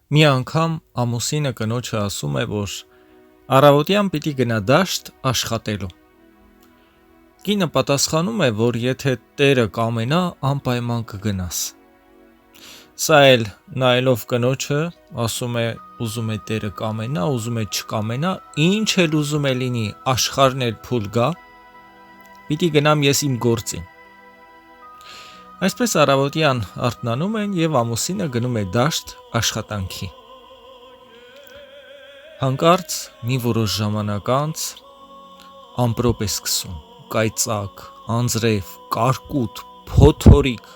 Մի անգամ ամուսինը կնոջը ասում է, որ առավոտյան պիտի գնա դաշտ աշխատելու։ Կինը պատասխանում է, որ եթե Տերը կամենա, անպայման կգնաս։ Սա էլ նայելով կնոջը, ասում է, ուզում է Տերը կամենա, ուզում է չկամենա, ինչ էլ ուզում է լինի, աշխարհն էլ փուլ գա, պիտի գնամ ես իմ գործին։ Այսպես առավոտյան արթնանում են եւ ամուսինը գնում է դաշտ աշխատանքի։ Հանկարծ մի որոշ ժամանակ անց ամպրոպ է սկսում, կայծակ, անձրև, կարկուտ, փոթորիկ։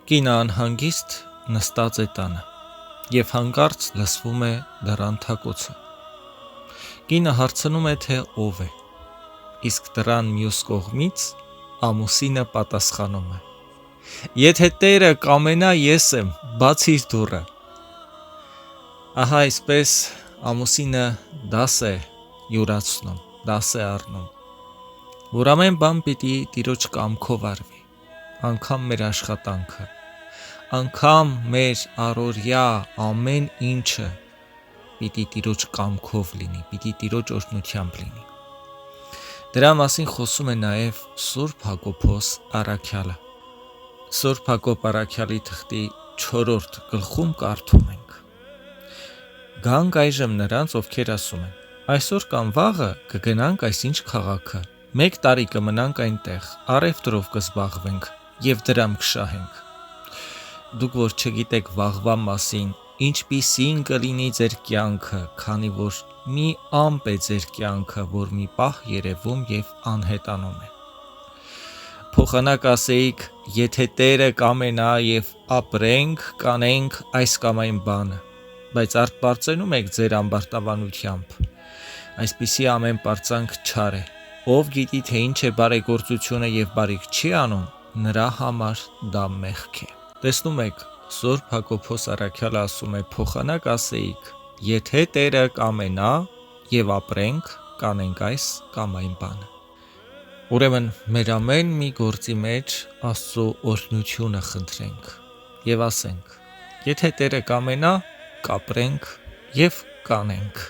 Կինը անհանգիստ նստած է տանը եւ հանկարծ լսվում է դռան թակոցը։ Կինը հարցնում է, թե ով է, իսկ դռան մյուս կողմից ամուսինը պատասխանում է. Եթե Տերը կամենա, ես եմ, բացիր դուռը։ Ահա այսպես ամուսինը դաս է յուրացնում, դաս է առնում, որ ամեն բան պիտի Տիրոջ կամքով արվի, անգամ մեր աշխատանքը, անգամ մեր առօրյա ամեն ինչը պիտի Տիրոջ կամքով լինի, պիտի Տիրոջ օրհնությամբ լինի։ Դրա մասին խոսում է նաև Սուրբ Հակոբոս առաքյալը։ Սուրբ Հակոբ առաքյալի թղթի 4-րդ գլխում կարդում ենք. Գանք այժմ նրանց, ովքեր ասում են. այսօր կամ վաղը կգնանք այսինչ քաղաքը, 1 տարի կմնանք այնտեղ, առևտրով կզբաղվենք եւ դրամ կշահենք։ Դուք որ չգիտեք վաղվա մասին, ինչպիսին կլինի ձեր կյանքը, քանի որ մի ամպ է ձեր կյանքը, որ մի պահ երևում եւ անհետանում է։ Փոխանակ ասեիք, եթե Տերը կամենա եւ ապրենք, կանենք այս կամ այն բանը, բայց արթ եք ձեր ամբարտավանությամբ։ Այսպիսի ամեն պարծանք չար է, ով գիտի թե ինչ է բարեգործությունը եւ բարիք չի անում, նրա համար դա մեղք է։ Տեսնում եք, Սուրբ Հակոբոս առաքյալը ասում է, փոխանակ ասեիք, եթե Տերը կամենա եւ ապրենք, կանենք այս կամ այն բանը։ Ուրեմն մեր ամեն մի գործի մեջ Աստծո օրհնությունը խնդրենք եւ ասենք. եթե Տերը կամենա, կապրենք եւ կանենք։